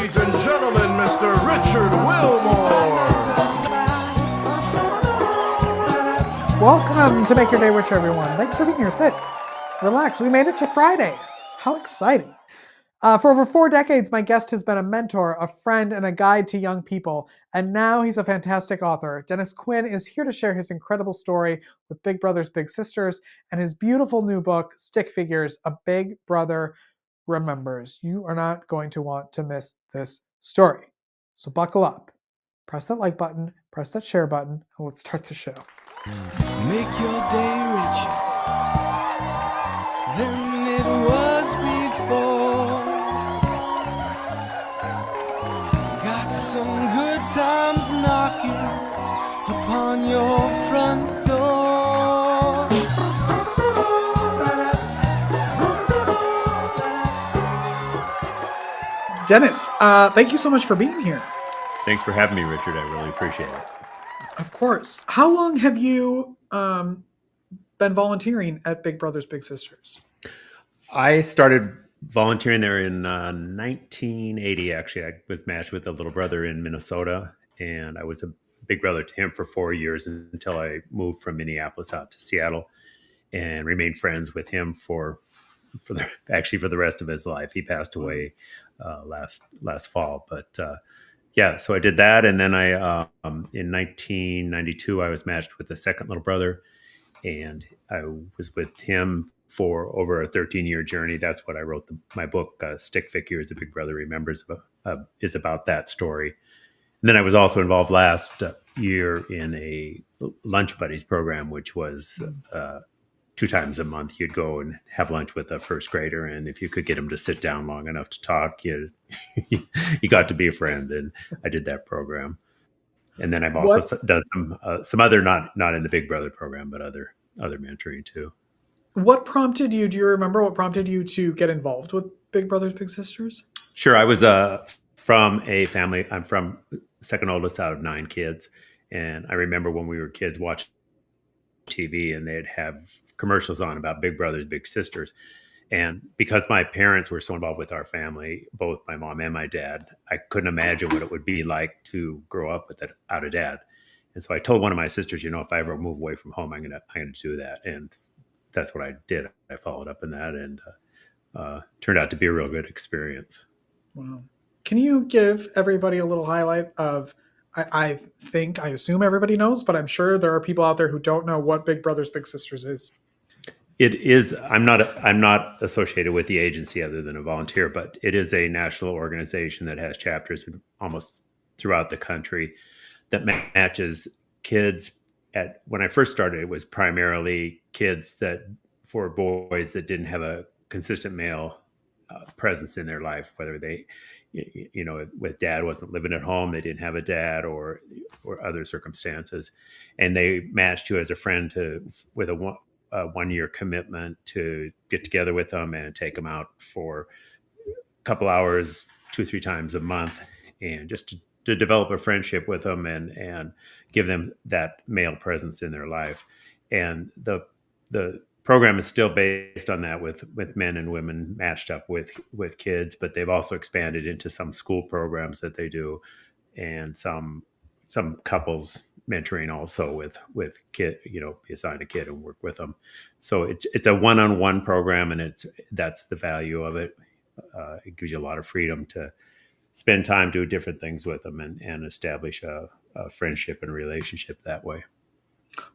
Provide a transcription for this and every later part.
ladies and gentlemen, Mr. Richard Wilmore. Welcome to Make Your Day Richer, everyone. Thanks for being here. Sit, relax. We made it to Friday. How exciting. For over 4 decades, my guest has been a mentor, a friend, and a guide to young people. And now he's a fantastic author. Dennis Quinn is here to share his incredible story with Big Brothers Big Sisters and his beautiful new book, Stick Figures, A Big Brother Remembers. You are not going to want to miss this story. So buckle up. Press that like button, press that share button, and let's start the show. Make your day richer than it was before. Got some good times knocking upon your front door. Dennis, thank you so much for being here. Thanks for having me, Richard. I really appreciate it. Of course. How long have you been volunteering at Big Brothers Big Sisters? I started volunteering there in 1980, actually. I was matched with a little brother in Minnesota, and I was a big brother to him for 4 years until I moved from Minneapolis out to Seattle and remained friends with him for the rest of his life. He passed away last fall, but yeah, so I did that, and then I in 1992 I was matched with a second little brother, and I was with him for over a 13-year journey. That's what I wrote my book, Stick Figures, A Big Brother Remembers, is about that story. And then I was also involved last year in a Lunch Buddies program, which was 2 times a month. You'd go and have lunch with a first grader, and if you could get them to sit down long enough to talk, you got to be a friend. And I did that program. And then I've also done some other not in the Big Brother program, but other mentoring too. What prompted you? Do you remember what prompted you to get involved with Big Brothers Big Sisters? Sure, I was from a family. I'm from second oldest out of 9 kids, and I remember when we were kids watching TV, and they'd have commercials on about Big Brothers Big Sisters. And because my parents were so involved with our family, both my mom and my dad, I couldn't imagine what it would be like to grow up without a dad. And so I told one of my sisters, if I ever move away from home, I'm gonna do that. And that's what I did. I followed up in that, and turned out to be a real good experience. Wow. Can you give everybody a little highlight of, I assume everybody knows, but I'm sure there are people out there who don't know what Big Brothers Big Sisters is. It is. I'm not associated with the agency other than a volunteer, but it is a national organization that has chapters almost throughout the country that matches kids. When I first started, it was primarily kids for boys that didn't have a consistent male presence in their life, whether they, with dad wasn't living at home, they didn't have a dad, or other circumstances, and they matched you as a friend with a 1-year commitment to get together with them and take them out for a couple hours, 2-3 times a month, and just to develop a friendship with them and give them that male presence in their life. And the program is still based on that, with men and women matched up with kids, but they've also expanded into some school programs that they do, and some couples mentoring also with kid, be assigned a kid and work with them. So it's a one-on-one program, and that's the value of it. It gives you a lot of freedom to spend time doing different things with them and establish a friendship and relationship that way.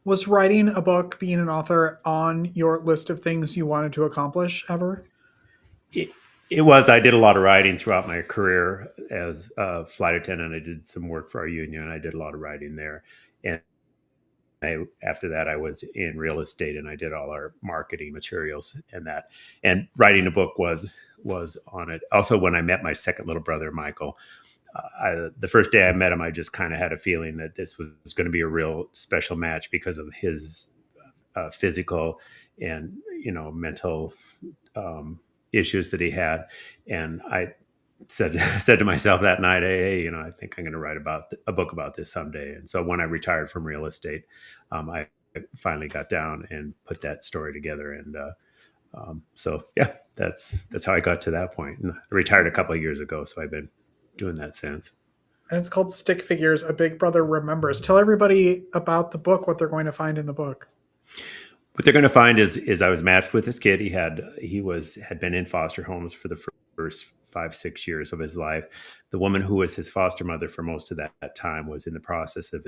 Was writing a book, being an author, on your list of things you wanted to accomplish ever? It was. I did a lot of writing throughout my career as a flight attendant. I did some work for our union. I did a lot of writing there. And after that, I was in real estate, and I did all our marketing materials and that. And writing a book was on it. Also, when I met my second little brother, Michael, the first day I met him, I just kind of had a feeling that this was going to be a real special match because of his physical and mental issues that he had. And I said to myself that night, hey, I think I'm going to write a book about this someday. And so when I retired from real estate, I finally got down and put that story together. And so yeah, that's how I got to that point. And I retired a couple of years ago, so I've been doing that since. And it's called Stick Figures, A Big Brother Remembers. Tell everybody about the book, what they're going to find in the book. What they're going to find is I was matched with this kid. Had been in foster homes for the first 5-6 years of his life. The woman who was his foster mother for most of that time was in the process of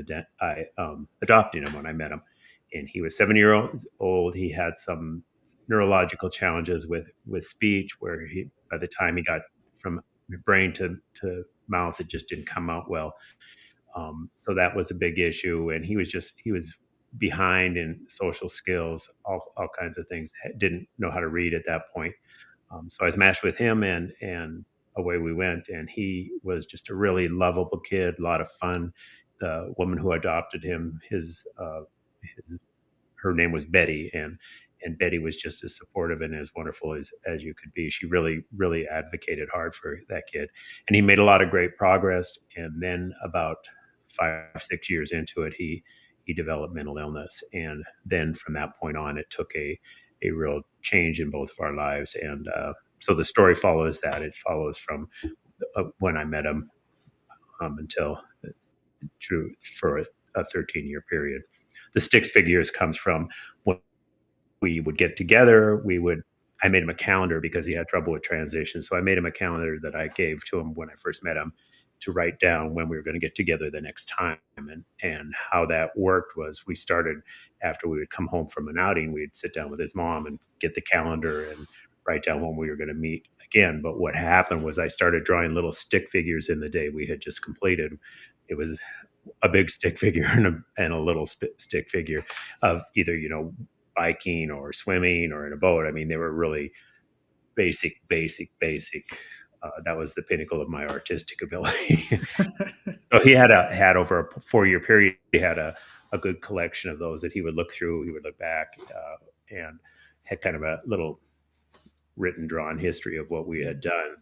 adopting him when I met him, and he was 7 years old. He had some neurological challenges with speech, where by the time he got from brain to mouth, it just didn't come out well. So that was a big issue, and he was behind in social skills, all kinds of things. Didn't know how to read at that point. So I was matched with him, and away we went. And he was just a really lovable kid, a lot of fun. The woman who adopted him, her name was Betty, and Betty was just as supportive and as wonderful as you could be. She really advocated hard for that kid, and he made a lot of great progress. And then about 5-6 years into it, he developed mental illness, and then from that point on, it took a real change in both of our lives. And so the story follows that. It follows from when I met him until for a 13-year period. The Sticks Figures comes from when we would get together. I made him a calendar because he had trouble with transition. So I made him a calendar that I gave to him when I first met him, to write down when we were going to get together the next time. And how that worked was, we started after we would come home from an outing, we'd sit down with his mom and get the calendar and write down when we were going to meet again. But what happened was, I started drawing little stick figures in the day we had just completed. It was a big stick figure and a little stick figure of either, biking or swimming or in a boat. I mean, they were really basic. That was the pinnacle of my artistic ability. So he had over a 4-year period, he had a good collection of those that he would look through. He would look back and had kind of a little written, drawn history of what we had done.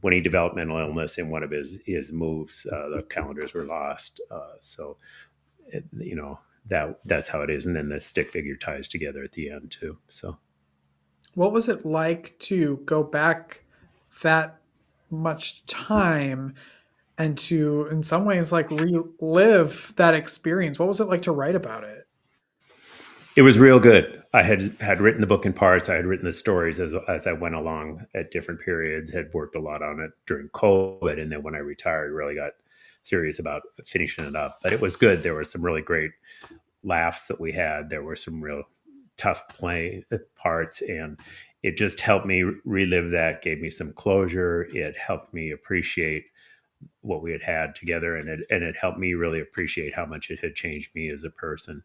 When he developed mental illness, in one of his moves, the calendars were lost. That's how it is. And then the stick figure ties together at the end too. So What was it like to go back that much time and to, in some ways, like relive that experience? What was it like to write about it? it was real good. I had written the book in parts. I had written the stories as I went along at different periods, had worked a lot on it during COVID. And then when I retired, really got serious about finishing it up. But it was good. There were some really great laughs that we had. There were some real tough play parts, and it just helped me relive that, gave me some closure. It helped me appreciate what we had together, and it helped me really appreciate how much it had changed me as a person.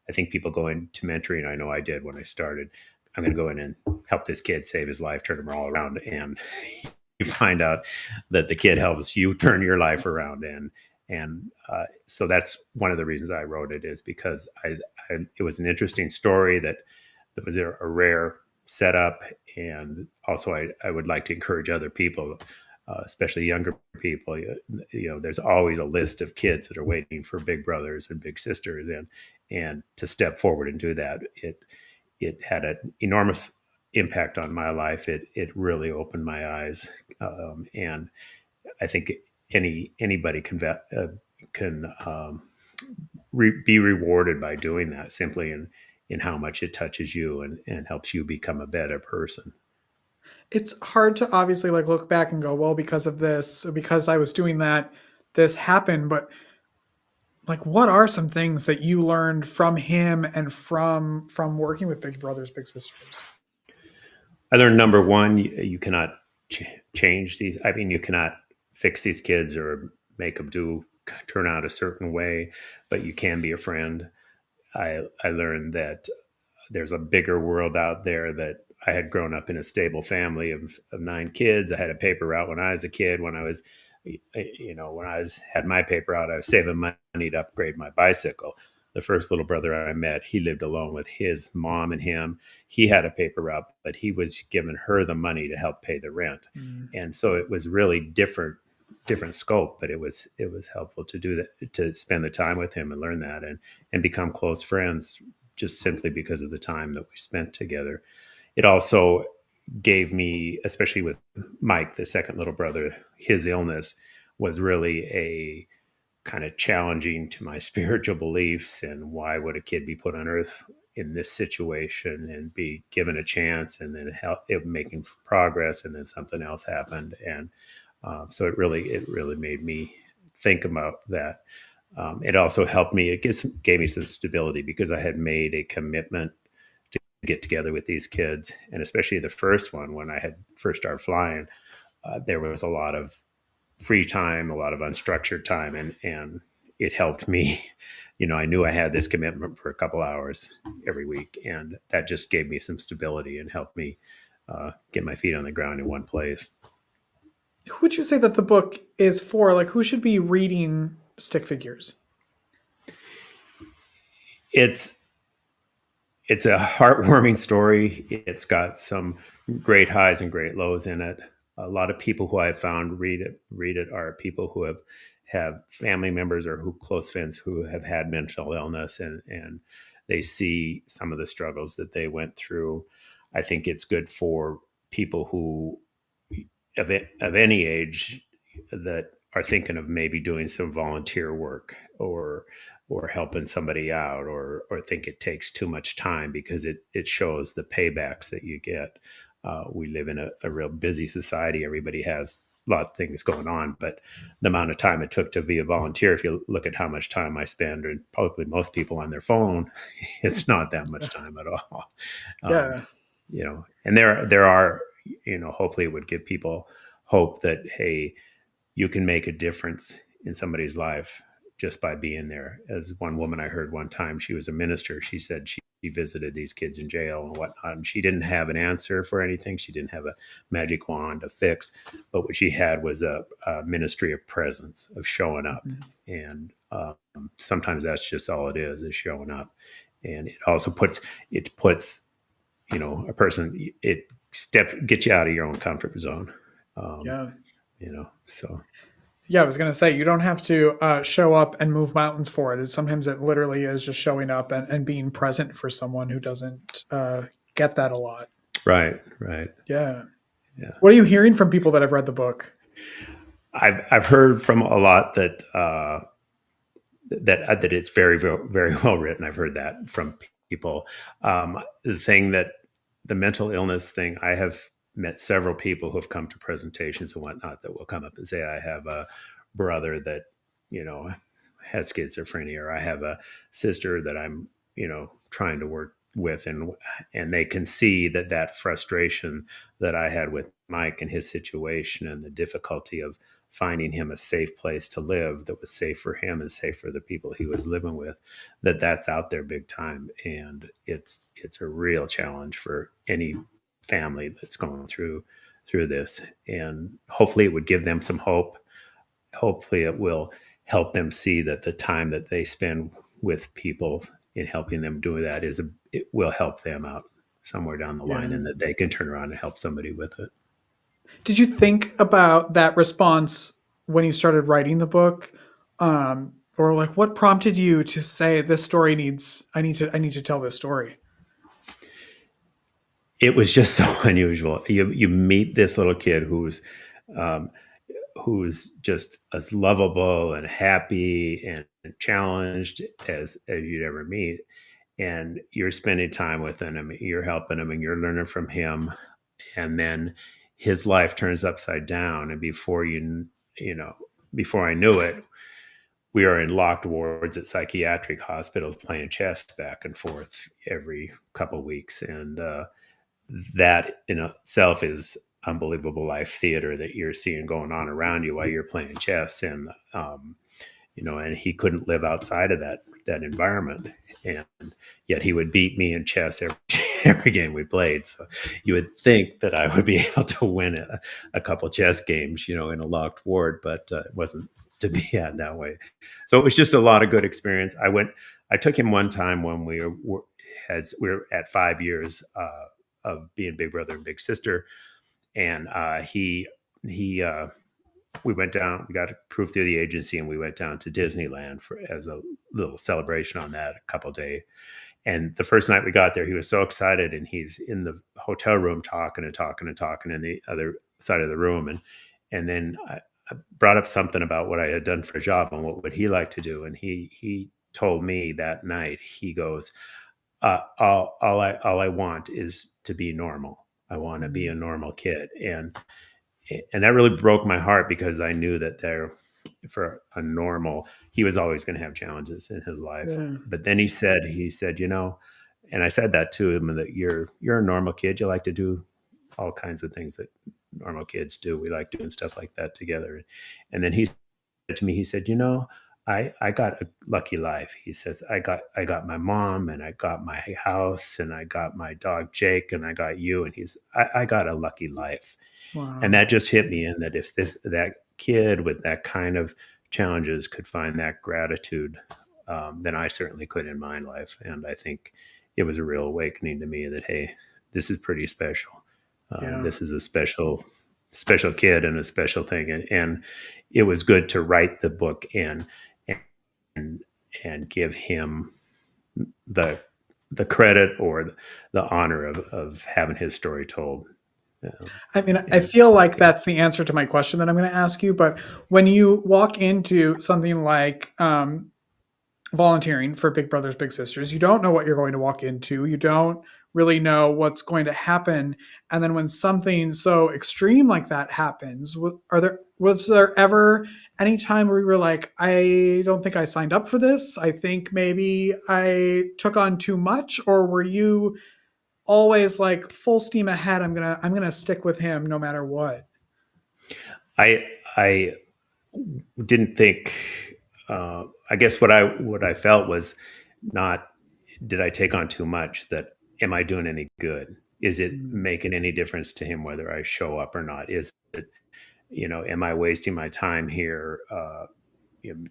I think people go into mentoring, I know I did when I started, I'm going to go in and help this kid, save his life, turn him all around. And you find out that the kid helps you turn your life around. And so that's one of the reasons I wrote it, is because it was an interesting story that was a rare setup. And also I would like to encourage other people, especially younger people. There's always a list of kids that are waiting for big brothers and big sisters, and to step forward and do that, it had an enormous impact on my life. It really opened my eyes, and I think anybody can be rewarded by doing that, simply in how much it touches you and helps you become a better person. It's hard to obviously like look back and go, well, because of this, or because I was doing that, this happened. But like, what are some things that you learned from him and from working with Big Brothers Big Sisters? I learned, number one, you cannot change these. I mean, you cannot fix these kids or make them turn out a certain way, but you can be a friend. I learned that there's a bigger world out there. That I had grown up in a stable family of 9 kids. I had a paper route when I was a kid. When I had my paper route, I was saving money to upgrade my bicycle. The first little brother I met, he lived alone with his mom and him. He had a paper route, but he was giving her the money to help pay the rent. And so it was really different scope, but it was helpful to do that, to spend the time with him and learn that, and become close friends, just simply because of the time that we spent together. It also gave me, especially with Mike, the second little brother, his illness was really a kind of challenging to my spiritual beliefs. And why would a kid be put on earth in this situation and be given a chance, and then help it making progress, and then something else happened. And so it really made me think about that. It also helped me. It gave me some stability because I had made a commitment to get together with these kids, and especially the first one when I had first started flying, there was a lot of free time, a lot of unstructured time, and it helped me. I knew I had this commitment for a couple hours every week, and that just gave me some stability and helped me get my feet on the ground in one place. Who would you say that the book is for? Like, who should be reading Stick Figures? It's a heartwarming story. It's got some great highs and great lows in it. A lot of people who I've found read it are people who have family members or close friends who have had mental illness, and they see some of the struggles that they went through. I think it's good for people who of any age that are thinking of maybe doing some volunteer work or helping somebody out, or think it takes too much time, because it shows the paybacks that you get. We live in a real busy society. Everybody has a lot of things going on, but the amount of time it took to be a volunteer, if you look at how much time I spend, and probably most people on their phone, it's not that much time at all. Yeah. And there are, hopefully it would give people hope that, hey, you can make a difference in somebody's life just by being there. As one woman I heard one time, she was a minister. She said she visited these kids in jail and whatnot, and she didn't have an answer for anything. She didn't have a magic wand to fix, but what she had was a ministry of presence, of showing up. And sometimes that's just all it is showing up. And it also puts a person, gets you out of your own comfort zone. So. Yeah, I was going to say, you don't have to show up and move mountains for it. Sometimes it literally is just showing up and being present for someone who doesn't get that a lot. Right. Yeah. What are you hearing from people that have read the book? I've heard from a lot that it's very, very well written. I've heard that from people. The mental illness thing, I have met several people who have come to presentations and whatnot that will come up and say, I have a brother that, has schizophrenia, or I have a sister that I'm, trying to work with, and they can see that frustration that I had with Mike and his situation, and the difficulty of finding him a safe place to live that was safe for him and safe for the people he was living with, that's out there big time. And it's a real challenge for any family that's going through this. And hopefully it would give them some hope. Hopefully it will help them see that the time that they spend with people in helping them do that it will help them out somewhere down the line, and that they can turn around and help somebody with it. Did you think about that response when you started writing the book? Or like, what prompted you to say, this story I need to tell this story? It was just so unusual. You meet this little kid who's just as lovable and happy and challenged as you'd ever meet, and you're spending time with him, you're helping him, and you're learning from him, and then his life turns upside down, and before I knew it, we are in locked wards at psychiatric hospitals playing chess back and forth every couple of weeks, and that in itself is unbelievable life theater that you're seeing going on around you while you're playing chess. And and he couldn't live outside of that environment, and yet he would beat me in chess every game we played. So you would think that I would be able to win a couple chess games, in a locked ward, but it wasn't to be had that way. So it was just a lot of good experience. I took him one time when we were at 5 years of being big brother and big sister. And we went down, we got approved through the agency, and we went down to Disneyland as a little celebration on that, a couple day. And the first night we got there, he was so excited, and he's in the hotel room talking and talking and talking in the other side of the room. And then I brought up something about what I had done for a job and what would he like to do. And he told me that night, he goes, all I want is to be normal. I want to be a normal kid. And that really broke my heart, because I knew that for a normal, he was always going to have challenges in his life. Yeah. But then he said, and I said that to him, that you're a normal kid. You like to do all kinds of things that normal kids do. We like doing stuff like that together. And then he said to me, he said, I got a lucky life. He says, I got my mom, and I got my house, and I got my dog Jake, and I got you. And I got a lucky life. Wow. And that just hit me, in that if that kid with that kind of challenges could find that gratitude, then I certainly could in my life. And I think it was a real awakening to me that, hey, this is pretty special. Yeah. This is a special kid and a special thing. And it was good to write the book and give him the credit or the honor of having his story told. I mean, I feel like that's the answer to my question that I'm going to ask you. But when you walk into something like volunteering for Big Brothers Big Sisters, you don't know what you're going to walk into. You don't really know what's going to happen. And then when something so extreme like that happens, was there ever any time where you were like, I don't think I signed up for this, I think maybe I took on too much? Or were you always like full steam ahead, I'm gonna stick with him no matter what? I didn't think. I guess what I felt was, not did I take on too much, that am I doing any good? Is it making any difference to him whether I show up or not? Is it, am I wasting my time here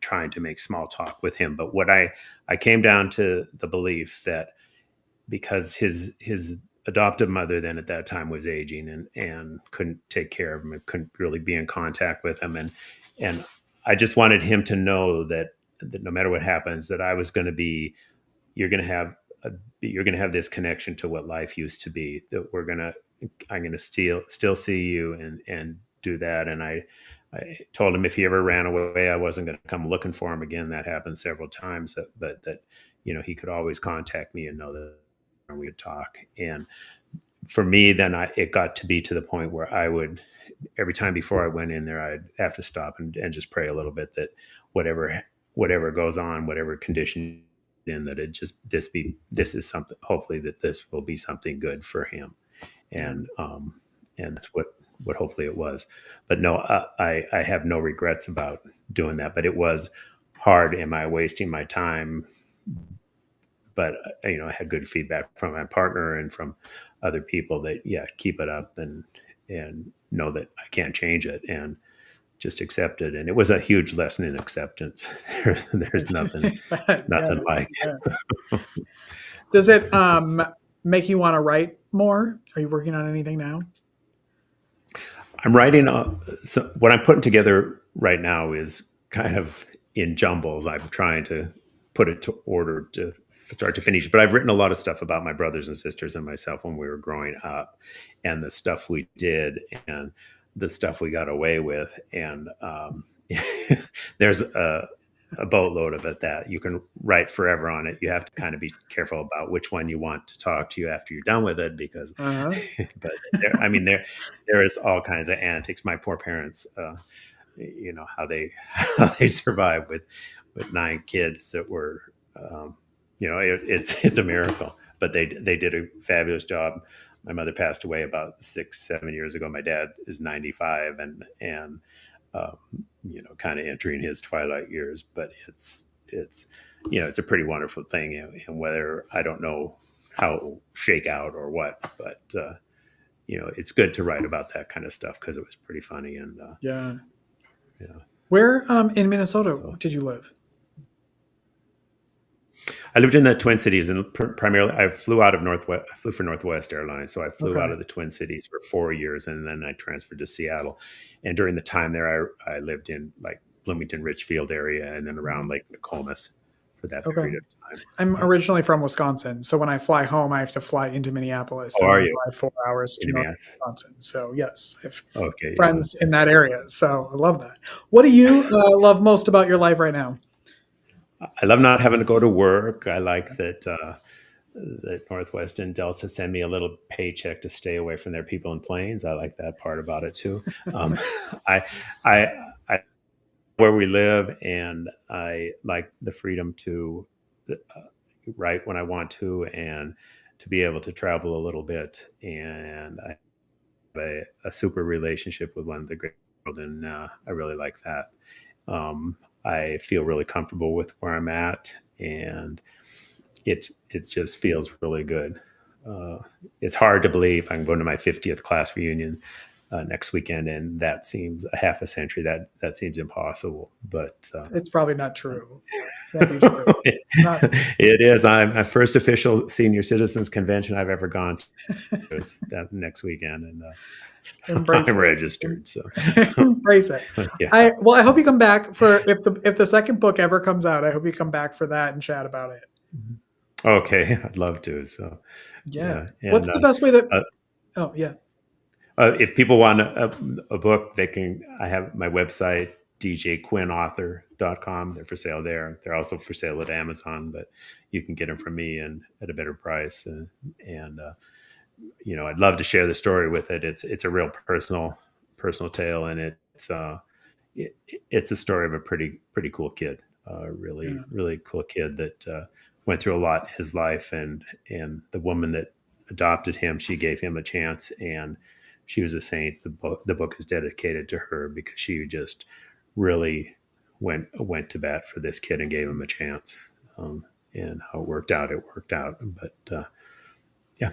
trying to make small talk with him? But what I came down to the belief that, because his adoptive mother then at that time was aging and couldn't take care of him and couldn't really be in contact with him. And I just wanted him to know that no matter what happens, that I was going to be, you're going to have this connection to what life used to be, that I'm going to still see you and do that. And I told him if he ever ran away, I wasn't going to come looking for him again. That happened several times, but that, he could always contact me and know that we would talk. And for me, then it got to be to the point where I would, every time before I went in there, I'd have to stop and just pray a little bit, that whatever goes on, whatever condition in, that this is something, hopefully that this will be something good for him. And that's what hopefully it was. But no, I have no regrets about doing that, but it was hard. Am I wasting my time? But I had good feedback from my partner and from other people that, keep it up and know that I can't change it, and just accept it. And it was a huge lesson in acceptance. There's nothing like it. Does it make you want to write more? Are you working on anything now? I'm writing. So what I'm putting together right now is kind of in jumbles. I'm trying to put it to order to start to finish. But I've written a lot of stuff about my brothers and sisters and myself when we were growing up, and the stuff we did and the stuff we got away with. And there's a boatload of it that you can write forever on it. You have to kind of be careful about which one you want to talk to you after you're done with it, because, but there is all kinds of antics. My poor parents, how they survived with 9 kids that were, it's a miracle, but they did a fabulous job. My mother passed away about 6-7 years ago. My dad is 95 and kind of entering his twilight years, but it's a pretty wonderful thing. And whether, I don't know how it will shake out or what, but it's good to write about that kind of stuff, because it was pretty funny. And Where in Minnesota did you live? I lived in the Twin Cities, and primarily I flew out of Northwest. I flew for Northwest Airlines, so I flew out of the Twin Cities for 4 years, and then I transferred to Seattle. And during the time there, I lived in like Bloomington, Richfield area, and then around Lake Nokomis that Okay. period of time. I'm Yeah. originally from Wisconsin, so when I fly home, I have to fly into Minneapolis. How And are I you? drive 4 hours to North Minneapolis. Wisconsin. So yes, I have Okay, yeah. friends in that area. So I love that. What do you love most about your life right now? I love not having to go to work. I like that Northwest and Delta send me a little paycheck to stay away from their people in planes. I like that part about it too. I, I where we live, and I like the freedom to write when I want to, and to be able to travel a little bit. And I have a super relationship with one of the great world, and I really like that. I feel really comfortable with where I'm at, and it just feels really good. It's hard to believe I'm going to my 50th class reunion next weekend, and that seems a half a century. That seems impossible, but It's probably not true. Can't be true. Not, it is. I'm my first official senior citizens convention I've ever gone to. It's that next weekend, and embrace I'm it. registered. So Embrace it. yeah. I hope you come back for if the second book ever comes out. I hope you come back for that and chat about it. Okay, I'd love to. So Yeah. and What's the best way that? uh, Oh yeah. if people want a book, they can. I have my website, djquinnauthor.com. They're for sale there. They're also for sale at Amazon, but you can get them from me and at a better price. And I'd love to share the story with it. It's a real personal tale, and it's a story of a pretty cool kid. Really cool kid that went through a lot in his life, and the woman that adopted him, she gave him a chance, and she was a saint. The book is dedicated to her because she just really went to bat for this kid and gave him a chance. And how it worked out, But yeah,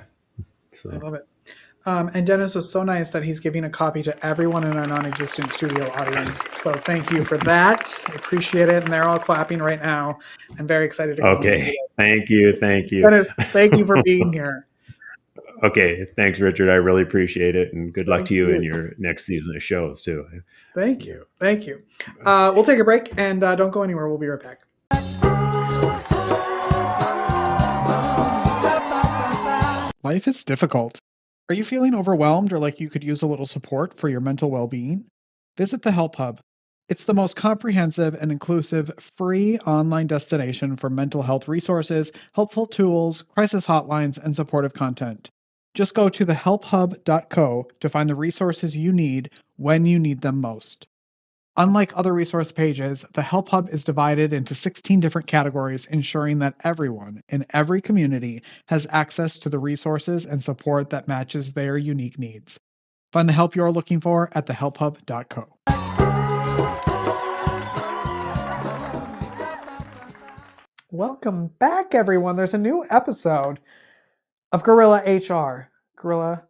so I love it. And Dennis was so nice that he's giving a copy to everyone in our non-existent studio audience. So thank you for that. I appreciate it. And they're all clapping right now. I'm very excited to go. Okay. Thank you. Dennis, thank you for being here. Okay. Thanks, Richard. I really appreciate it. And good luck Thank to you in you. your next season of shows, too. Thank you. We'll take a break and don't go anywhere. We'll be right back. Life is difficult. Are you feeling overwhelmed or like you could use a little support for your mental well-being? Visit the Help Hub. It's the most comprehensive and inclusive free online destination for mental health resources, helpful tools, crisis hotlines, and supportive content. Just go to thehelphub.co to find the resources you need when you need them most. Unlike other resource pages, the Help Hub is divided into 16 different categories, ensuring that everyone in every community has access to the resources and support that matches their unique needs. Find the help you're looking for at thehelphub.co. Welcome back, everyone. There's a new episode of Gorilla HR. Gorilla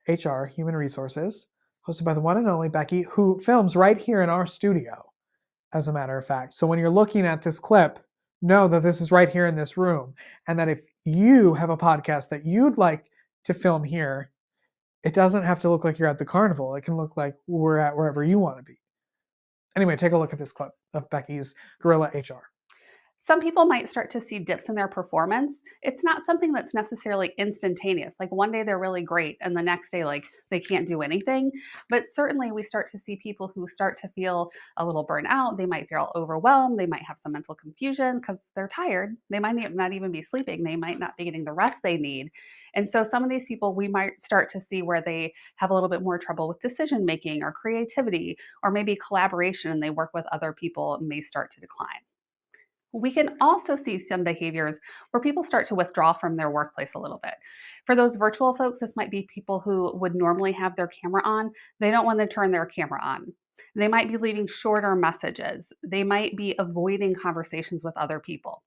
HR, Human Resources, hosted by the one and only Becky, who films right here in our studio, as a matter of fact. So when you're looking at this clip, know that this is right here in this room, and that if you have a podcast that you'd like to film here, it doesn't have to look like you're at the carnival. It can look like we're at wherever you want to be. Anyway, take a look at this clip of Becky's Gorilla HR. Some people might start to see dips in their performance. It's not something that's necessarily instantaneous. Like one day they're really great and the next day like they can't do anything. But certainly we start to see people who start to feel a little burnt out. They might feel overwhelmed. They might have some mental confusion because they're tired. They might not even be sleeping. They might not be getting the rest they need. And so some of these people we might start to see where they have a little bit more trouble with decision making or creativity or maybe collaboration, and they work with other people may start to decline. We can also see some behaviors where people start to withdraw from their workplace a little bit. For those virtual folks, this might be people who would normally have their camera on. They don't want to turn their camera on. They might be leaving shorter messages. They might be avoiding conversations with other people.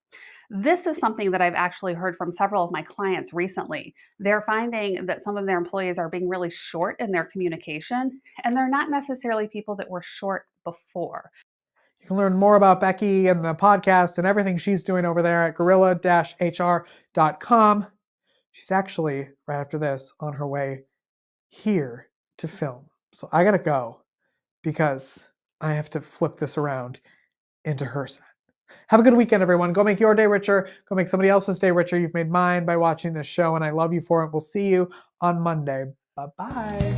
This is something that I've actually heard from several of my clients recently. They're finding that some of their employees are being really short in their communication, and they're not necessarily people that were short before. You can learn more about Becky and the podcast and everything she's doing over there at gorilla-hr.com. She's actually, right after this, on her way here to film. So I gotta go because I have to flip this around into her set. Have a good weekend, everyone. Go make your day richer. Go make somebody else's day richer. You've made mine by watching this show, and I love you for it. We'll see you on Monday. Bye-bye.